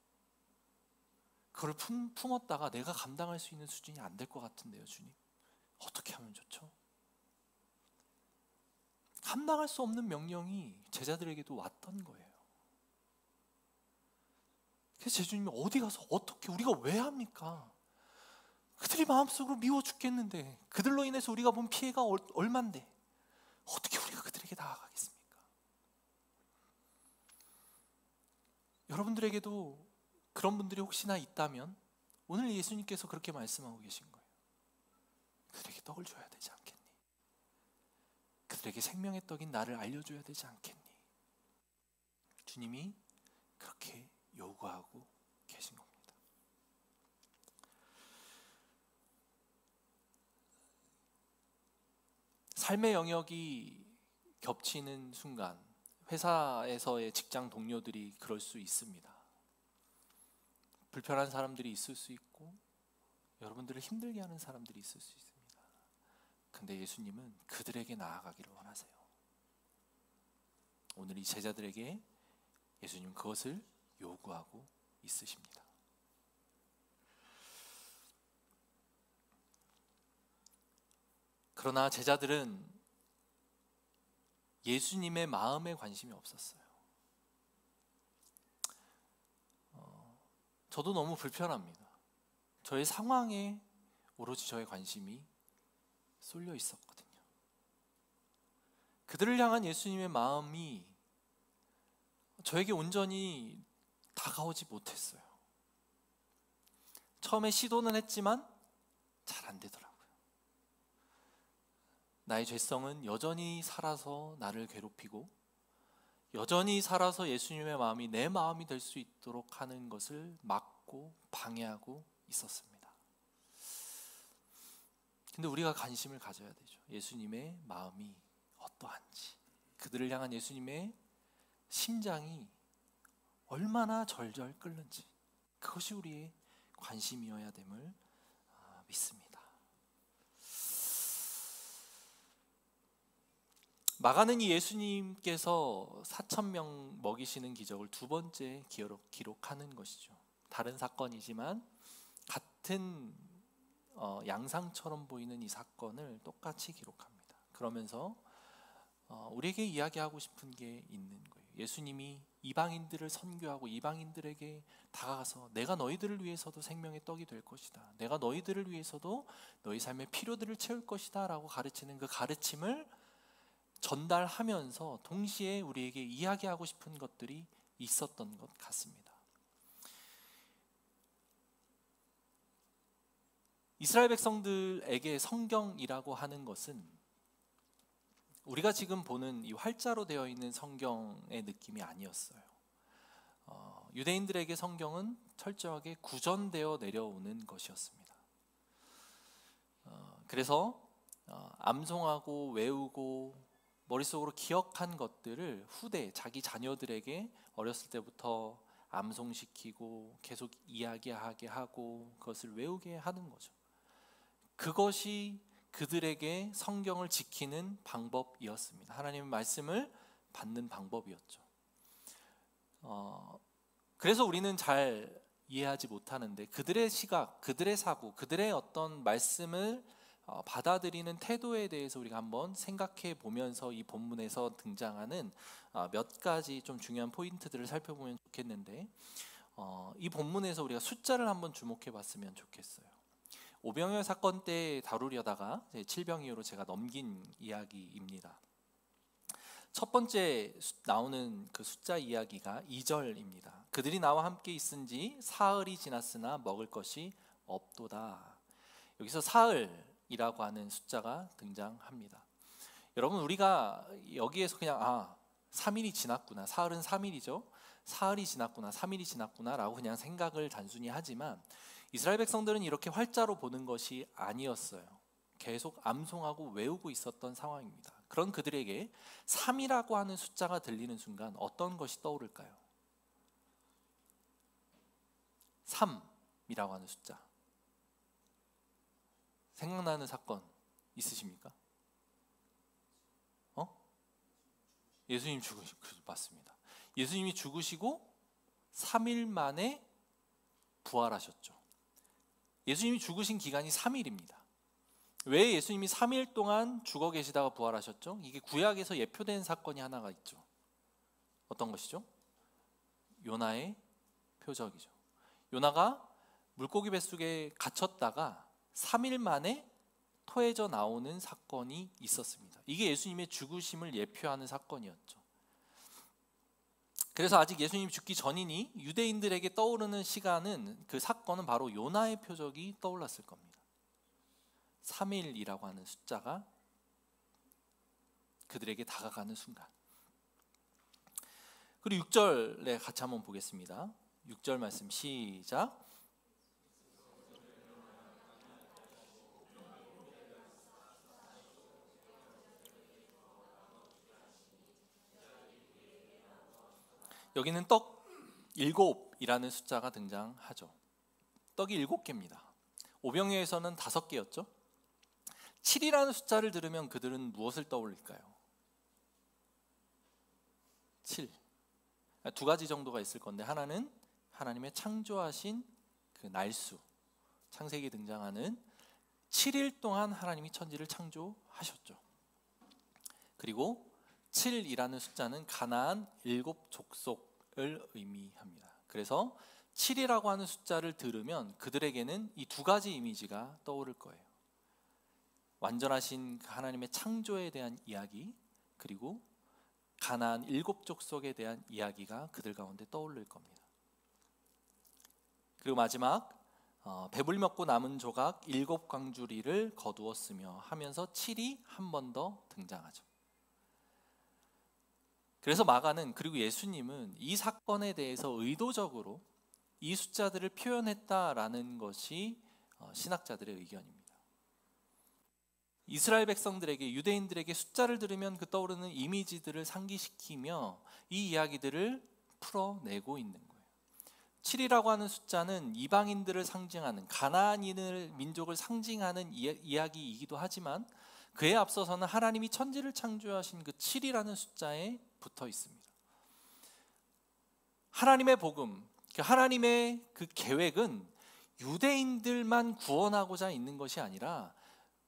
그걸 품었다가 내가 감당할 수 있는 수준이 안 될 것 같은데요, 주님, 어떻게 하면 좋죠? 감당할 수 없는 명령이 제자들에게도 왔던 거예요. 그래서 제주님이 어디 가서 어떻게, 우리가 왜 합니까? 그들이 마음속으로 미워 죽겠는데, 그들로 인해서 우리가 본 피해가 얼만데 어떻게 우리가 그들에게 나아가겠습니까? 여러분들에게도 그런 분들이 혹시나 있다면 오늘 예수님께서 그렇게 말씀하고 계신 거예요. 그들에게 떡을 줘야 되지 않겠니? 그들에게 생명의 떡인 나를 알려줘야 되지 않겠니? 주님이 그렇게 요구하고 계신 겁니다. 삶의 영역이 겹치는 순간, 회사에서의 직장 동료들이 그럴 수 있습니다. 불편한 사람들이 있을 수 있고 여러분들을 힘들게 하는 사람들이 있을 수 있습니다. 근데 예수님은 그들에게 나아가기를 원하세요. 오늘 이 제자들에게 예수님은 그것을 요구하고 있으십니다. 그러나 제자들은 예수님의 마음에 관심이 없었어요. 저도 너무 불편합니다. 저의 상황에 오로지 저의 관심이 쏠려 있었거든요. 그들을 향한 예수님의 마음이 저에게 온전히 다가오지 못했어요. 처음에 시도는 했지만 잘 안 되더라고요. 나의 죄성은 여전히 살아서 나를 괴롭히고, 여전히 살아서 예수님의 마음이 내 마음이 될 수 있도록 하는 것을 막고 방해하고 있었습니다. 근데 우리가 관심을 가져야 되죠. 예수님의 마음이 어떠한지, 그들을 향한 예수님의 심장이 얼마나 절절 끓는지, 그것이 우리의 관심이어야 됨을 믿습니다. 마가는 이 예수님께서 4,000명 먹이시는 기적을 두 번째 기록하는 것이죠. 다른 사건이지만 같은 양상처럼 보이는 이 사건을 똑같이 기록합니다. 그러면서 우리에게 이야기하고 싶은 게 있는 거예요. 예수님이 이방인들을 선교하고 이방인들에게 다가가서 내가 너희들을 위해서도 생명의 떡이 될 것이다, 내가 너희들을 위해서도 너희 삶의 필요들을 채울 것이다 라고 가르치는 그 가르침을 전달하면서 동시에 우리에게 이야기하고 싶은 것들이 있었던 것 같습니다. 이스라엘 백성들에게 성경이라고 하는 것은 우리가 지금 보는 이 활자로 되어 있는 성경의 느낌이 아니었어요. 유대인들에게 성경은 철저하게 구전되어 내려오는 것이었습니다. 그래서 암송하고 외우고 머릿속으로 기억한 것들을 후대 자기 자녀들에게 어렸을 때부터 암송시키고 계속 이야기하게 하고 그것을 외우게 하는 거죠. 그것이 그들에게 성경을 지키는 방법이었습니다. 하나님의 말씀을 받는 방법이었죠. 그래서 우리는 잘 이해하지 못하는데 그들의 시각, 그들의 사고, 그들의 어떤 말씀을 받아들이는 태도에 대해서 우리가 한번 생각해 보면서 이 본문에서 등장하는 몇 가지 좀 중요한 포인트들을 살펴보면 좋겠는데, 이 본문에서 우리가 숫자를 한번 주목해 봤으면 좋겠어요. 오병이어 사건 때 다루려다가 칠병 이후로 제가 넘긴 이야기입니다. 첫 번째 나오는 그 숫자 이야기가 2절입니다. 그들이 나와 함께 있은지 사흘이 지났으나 먹을 것이 없도다. 여기서 사흘이라고 하는 숫자가 등장합니다. 여러분, 우리가 여기에서 그냥 3일이 지났구나, 사흘은 3일이죠, 사흘이 지났구나, 3일이 지났구나 라고 그냥 생각을 단순히 하지만 이스라엘 백성들은 이렇게 활자로 보는 것이 아니었어요. 계속 암송하고 외우고 있었던 상황입니다. 그런 그들에게 3이라고 하는 숫자가 들리는 순간 어떤 것이 떠오를까요? 3이라고 하는 숫자, 생각나는 사건 있으십니까? 예수님 죽으시고, 맞습니다. 예수님이 죽으시고 3일 만에 부활하셨죠. 예수님이 죽으신 기간이 3일입니다. 왜 예수님이 3일 동안 죽어 계시다가 부활하셨죠? 이게 구약에서 예표된 사건이 하나가 있죠. 어떤 것이죠? 요나의 표적이죠. 요나가 물고기 뱃속에 갇혔다가 3일 만에 토해져 나오는 사건이 있었습니다. 이게 예수님의 죽으심을 예표하는 사건이었죠. 그래서 아직 예수님이 죽기 전이니 유대인들에게 떠오르는 시간은, 그 사건은 바로 요나의 표적이 떠올랐을 겁니다. 3일이라고 하는 숫자가 그들에게 다가가는 순간. 그리고 6절에 같이 한번 보겠습니다. 6절 말씀 시작. 여기는 떡 7이라는 숫자가 등장하죠. 떡이 7개입니다. 오병이어에서는 5개였죠. 7이라는 숫자를 들으면 그들은 무엇을 떠올릴까요? 7. 두 가지 정도가 있을 건데, 하나는 하나님의 창조하신 그 날수, 창세기에 등장하는 7일 동안 하나님이 천지를 창조하셨죠. 그리고 7이라는 숫자는 가나안 7족속을 의미합니다. 그래서 7이라고 하는 숫자를 들으면 그들에게는 이 두 가지 이미지가 떠오를 거예요. 완전하신 하나님의 창조에 대한 이야기, 그리고 가나안 7족속에 대한 이야기가 그들 가운데 떠오를 겁니다. 그리고 마지막 배불리 먹고 남은 조각 7광주리를 거두었으며 하면서 7이 한 번 더 등장하죠. 그래서 마가는, 그리고 예수님은 이 사건에 대해서 의도적으로 이 숫자들을 표현했다라는 것이 신학자들의 의견입니다. 이스라엘 백성들에게, 유대인들에게 숫자를 들으면 그 떠오르는 이미지들을 상기시키며 이 이야기들을 풀어내고 있는 거예요. 7이라고 하는 숫자는 이방인들을 상징하는, 가나안인을 민족을 상징하는 이야기이기도 하지만 그에 앞서서는 하나님이 천지를 창조하신 그 7이라는 숫자에 붙어 있습니다. 하나님의 복음, 하나님의 그 계획은 유대인들만 구원하고자 있는 것이 아니라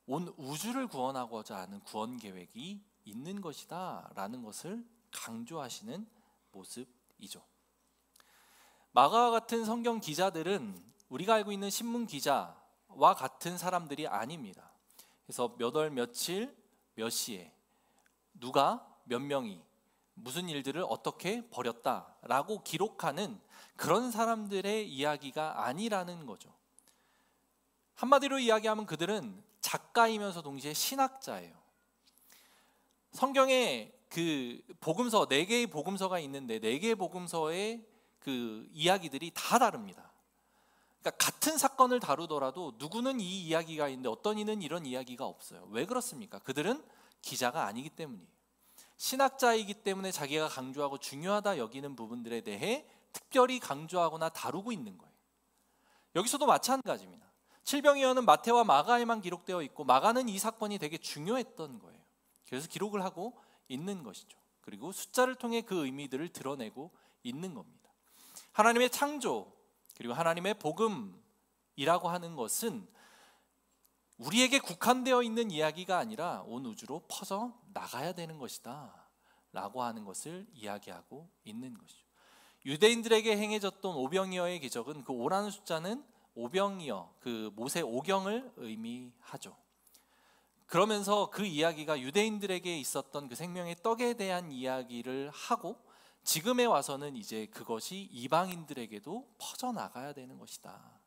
온 우주를 구원하고자 하는 구원 계획이 있는 것이다 라는 것을 강조하시는 모습이죠. 마가와 같은 성경 기자들은 우리가 알고 있는 신문 기자와 같은 사람들이 아닙니다. 그래서 몇 월 며칠 몇 시에 누가 몇 명이 무슨 일들을 어떻게 벌였다라고 기록하는 그런 사람들의 이야기가 아니라는 거죠. 한마디로 이야기하면 그들은 작가이면서 동시에 신학자예요. 성경에 그 복음서, 4개의 복음서가 있는데 4개의 복음서의 그 이야기들이 다 다릅니다. 그러니까 같은 사건을 다루더라도 누구는 이 이야기가 있는데 어떤 이는 이런 이야기가 없어요. 왜 그렇습니까? 그들은 기자가 아니기 때문이에요. 신학자이기 때문에 자기가 강조하고 중요하다 여기는 부분들에 대해 특별히 강조하거나 다루고 있는 거예요. 여기서도 마찬가지입니다. 칠병이어는 마태와 마가에만 기록되어 있고 마가는 이 사건이 되게 중요했던 거예요. 그래서 기록을 하고 있는 것이죠. 그리고 숫자를 통해 그 의미들을 드러내고 있는 겁니다. 하나님의 창조, 그리고 하나님의 복음이라고 하는 것은 우리에게 국한되어 있는 이야기가 아니라 온 우주로 퍼져 나가야 되는 것이다 라고 하는 것을 이야기하고 있는 것이죠. 유대인들에게 행해졌던 오병이어의 기적은, 그 오라는 숫자는 오병이어, 그 모세 오경을 의미하죠. 그러면서 그 이야기가 유대인들에게 있었던 그 생명의 떡에 대한 이야기를 하고, 지금에 와서는 이제 그것이 이방인들에게도 퍼져나가야 되는 것이다.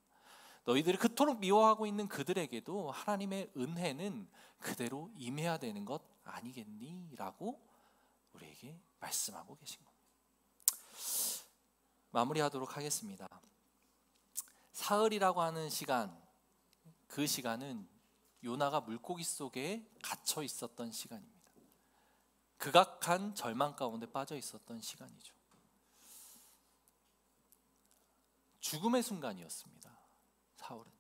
너희들이 그토록 미워하고 있는 그들에게도 하나님의 은혜는 그대로 임해야 되는 것 아니겠니? 라고 우리에게 말씀하고 계신 겁니다. 마무리하도록 하겠습니다. 사흘이라고 하는 시간, 그 시간은 요나가 물고기 속에 갇혀 있었던 시간입니다. 극악한 절망 가운데 빠져 있었던 시간이죠. 죽음의 순간이었습니다. 사울은.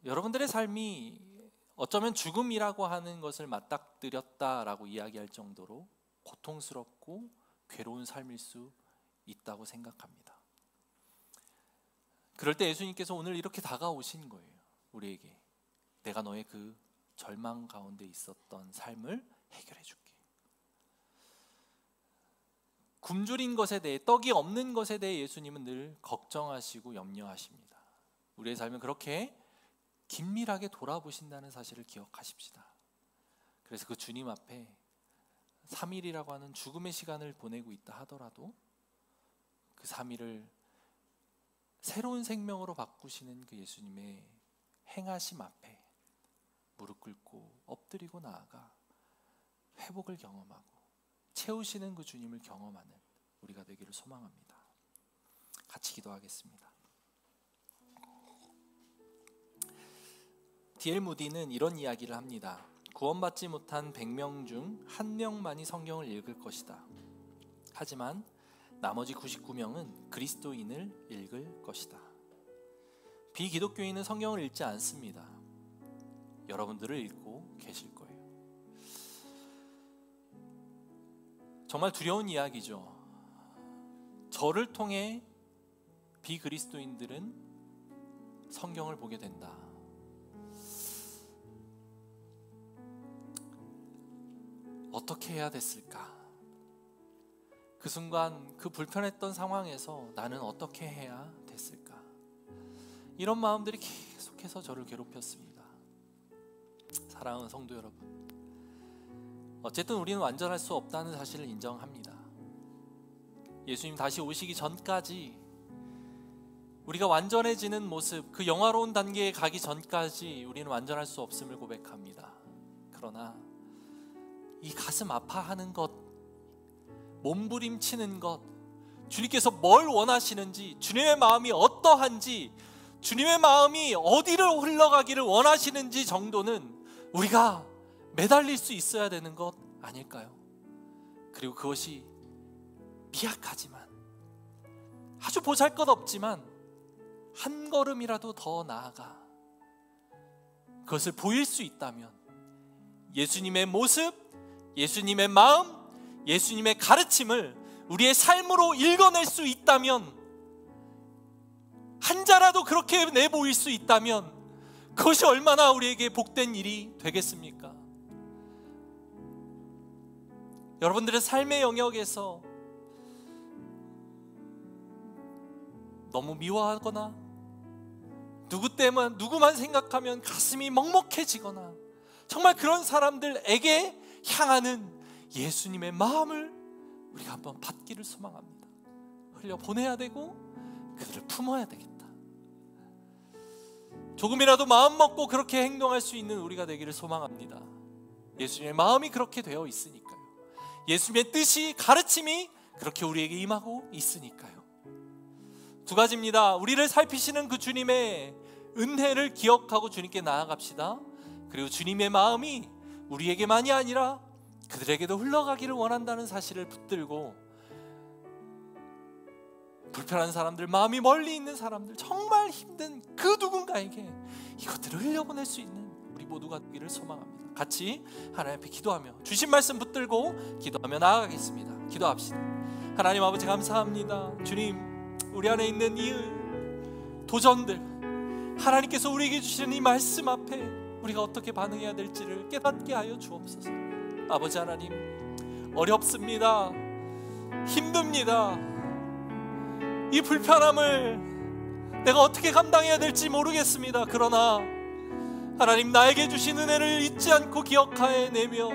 여러분들의 삶이 어쩌면 죽음이라고 하는 것을 맞닥뜨렸다라고 이야기할 정도로 고통스럽고 괴로운 삶일 수 있다고 생각합니다. 그럴 때 예수님께서 오늘 이렇게 다가오신 거예요. 우리에게 내가 너의 그 절망 가운데 있었던 삶을 해결해 줄게. 굶주린 것에 대해, 떡이 없는 것에 대해 예수님은 늘 걱정하시고 염려하십니다. 우리의 삶은 그렇게 긴밀하게 돌아보신다는 사실을 기억하십시다. 그래서 그 주님 앞에 3일이라고 하는 죽음의 시간을 보내고 있다 하더라도 그 3일을 새로운 생명으로 바꾸시는 그 예수님의 행하심 앞에 무릎 꿇고 엎드리고 나아가 회복을 경험하고 채우시는 그 주님을 경험하는 우리가 되기를 소망합니다. 같이 기도하겠습니다. D.L. 무디는 이런 이야기를 합니다. 구원받지 못한 100명 중 1명만이 성경을 읽을 것이다. 하지만 나머지 99명은 그리스도인을 읽을 것이다. 비기독교인은 성경을 읽지 않습니다. 여러분들을 읽고 계실 거예요. 정말 두려운 이야기죠. 저를 통해 비그리스도인들은 성경을 보게 된다. 어떻게 해야 됐을까? 그 순간 그 불편했던 상황에서 나는 어떻게 해야 됐을까? 이런 마음들이 계속해서 저를 괴롭혔습니다. 사랑하는 성도 여러분, 어쨌든 우리는 완전할 수 없다는 사실을 인정합니다. 예수님 다시 오시기 전까지, 우리가 완전해지는 모습, 그 영화로운 단계에 가기 전까지 우리는 완전할 수 없음을 고백합니다. 그러나 이 가슴 아파하는 것, 몸부림치는 것, 주님께서 뭘 원하시는지, 주님의 마음이 어떠한지, 주님의 마음이 어디를 흘러가기를 원하시는지 정도는 우리가 매달릴 수 있어야 되는 것 아닐까요? 그리고 그것이 미약하지만, 아주 보잘것없지만 한 걸음이라도 더 나아가 그것을 보일 수 있다면, 예수님의 모습, 예수님의 마음, 예수님의 가르침을 우리의 삶으로 읽어낼 수 있다면, 한 자라도 그렇게 내보일 수 있다면 그것이 얼마나 우리에게 복된 일이 되겠습니까? 여러분들의 삶의 영역에서 너무 미워하거나 누구만 생각하면 가슴이 먹먹해지거나, 정말 그런 사람들에게 향하는 예수님의 마음을 우리가 한번 받기를 소망합니다. 흘려보내야 되고 그들을 품어야 되겠다. 조금이라도 마음 먹고 그렇게 행동할 수 있는 우리가 되기를 소망합니다. 예수님의 마음이 그렇게 되어 있으니까요. 예수님의 뜻이, 가르침이 그렇게 우리에게 임하고 있으니까요. 두 가지입니다. 우리를 살피시는 그 주님의 은혜를 기억하고 주님께 나아갑시다. 그리고 주님의 마음이 우리에게만이 아니라 그들에게도 흘러가기를 원한다는 사실을 붙들고, 불편한 사람들, 마음이 멀리 있는 사람들, 정말 힘든 그 누군가에게 이것들을 흘려보낼 수 있는 우리 모두가 되기를 소망합니다. 같이 하나님 앞에 기도하며, 주신 말씀 붙들고 기도하며 나아가겠습니다. 기도합시다. 하나님 아버지, 감사합니다. 주님, 우리 안에 있는 이 도전들, 하나님께서 우리에게 주시는 이 말씀 앞에 우리가 어떻게 반응해야 될지를 깨닫게 하여 주옵소서. 아버지 하나님, 어렵습니다. 힘듭니다. 이 불편함을 내가 어떻게 감당해야 될지 모르겠습니다. 그러나 하나님, 나에게 주신 은혜를 잊지 않고 기억하여 내며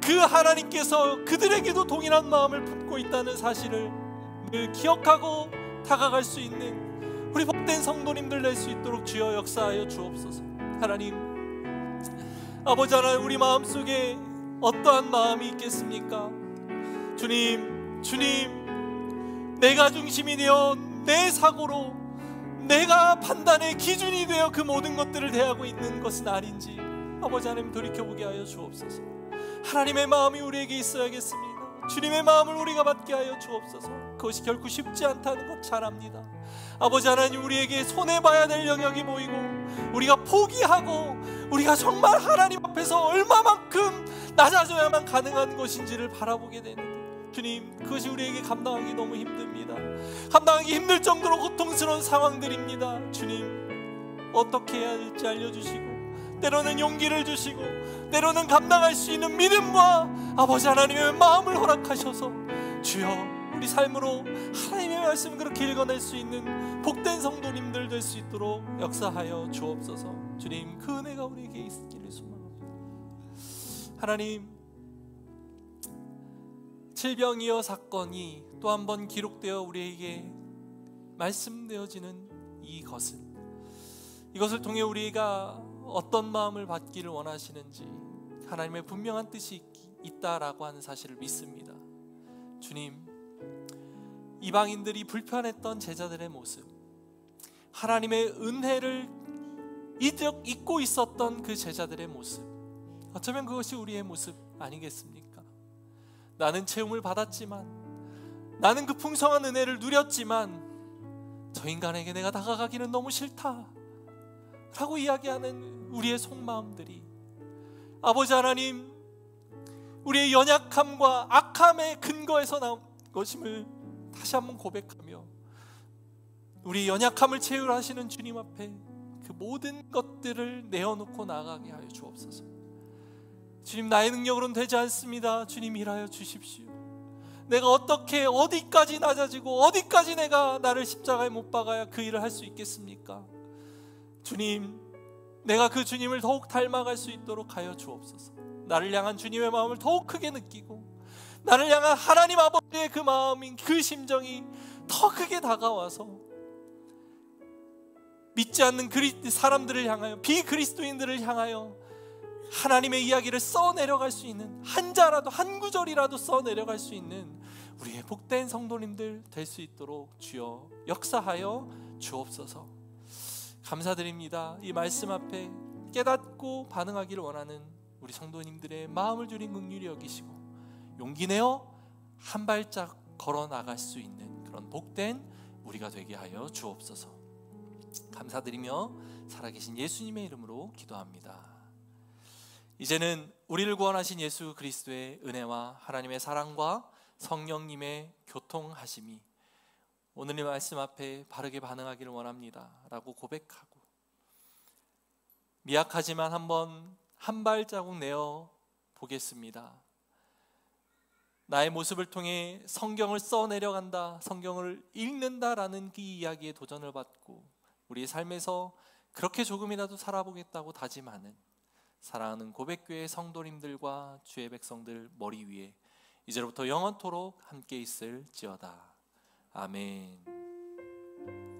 그 하나님께서 그들에게도 동일한 마음을 품고 있다는 사실을 늘 기억하고 다가갈 수 있는 우리 복된 성도님들 될 수 있도록 주여 역사하여 주옵소서. 하나님, 아버지 하나님, 우리 마음속에 어떠한 마음이 있겠습니까? 주님, 내가 중심이 되어 내 사고로, 내가 판단의 기준이 되어 그 모든 것들을 대하고 있는 것은 아닌지 아버지 하나님 돌이켜보게 하여 주옵소서. 하나님의 마음이 우리에게 있어야겠습니다. 주님의 마음을 우리가 받게 하여 주옵소서. 그것이 결코 쉽지 않다는 것 잘 압니다. 아버지 하나님, 우리에게 손해봐야 될 영역이 보이고 우리가 포기하고 우리가 정말 하나님 앞에서 얼마만큼 낮아져야만 가능한 것인지를 바라보게 되는, 주님, 그것이 우리에게 감당하기 너무 힘듭니다. 감당하기 힘들 정도로 고통스러운 상황들입니다. 주님, 어떻게 해야 할지 알려주시고, 때로는 용기를 주시고, 때로는 감당할 수 있는 믿음과 아버지 하나님의 마음을 허락하셔서 주여, 우리 삶으로 하나님의 말씀을 그렇게 읽어낼 수 있는 복된 성도님들 될 수 있도록 역사하여 주옵소서. 주님, 그 은혜가 우리에게 있기를 소망합니다. 하나님, 질병이여 사건이 또 한 번 기록되어 우리에게 말씀되어지는 이것을 통해 우리가 어떤 마음을 받기를 원하시는지 하나님의 분명한 뜻이 있다라고 하는 사실을 믿습니다. 주님, 이방인들이 불편했던 제자들의 모습, 하나님의 은혜를 잊고 있었던 그 제자들의 모습, 어쩌면 그것이 우리의 모습 아니겠습니까? 나는 체험을 받았지만, 나는 그 풍성한 은혜를 누렸지만 저 인간에게 내가 다가가기는 너무 싫다 라고 이야기하는 우리의 속마음들이, 아버지 하나님, 우리의 연약함과 악함의 근거에서 나온 것임을 다시 한번 고백하며, 우리 연약함을 채울하시는 주님 앞에 그 모든 것들을 내어놓고 나가게 하여 주옵소서. 주님, 나의 능력으로는 되지 않습니다. 주님, 일하여 주십시오. 내가 어떻게 어디까지 낮아지고 어디까지 내가 나를 십자가에 못 박아야 그 일을 할 수 있겠습니까? 주님, 내가 그 주님을 더욱 닮아갈 수 있도록 하여 주옵소서. 나를 향한 주님의 마음을 더욱 크게 느끼고 나를 향한 하나님 아버지의 그 마음인 그 심정이 더 크게 다가와서 믿지 않는 사람들을 향하여, 비그리스도인들을 향하여 하나님의 이야기를 써내려갈 수 있는, 한 자라도 한 구절이라도 써내려갈 수 있는 우리의 복된 성도님들 될 수 있도록 주여 역사하여 주옵소서. 감사드립니다. 이 말씀 앞에 깨닫고 반응하기를 원하는 우리 성도님들의 마음을 주님 긍휼히 여기시고 용기 내어 한 발짝 걸어 나갈 수 있는 그런 복된 우리가 되게 하여 주옵소서. 감사드리며 살아계신 예수님의 이름으로 기도합니다. 이제는 우리를 구원하신 예수 그리스도의 은혜와 하나님의 사랑과 성령님의 교통하심이 오늘 이 말씀 앞에 바르게 반응하기를 원합니다 라고 고백하고, 미약하지만 한번 한 발자국 내어 보겠습니다. 나의 모습을 통해 성경을 써내려간다, 성경을 읽는다라는 그 이야기에 도전을 받고 우리의 삶에서 그렇게 조금이라도 살아보겠다고 다짐하는 사랑하는 고백교회 성도님들과 주의 백성들 머리 위에 이제로부터 영원토록 함께 있을지어다. 아멘.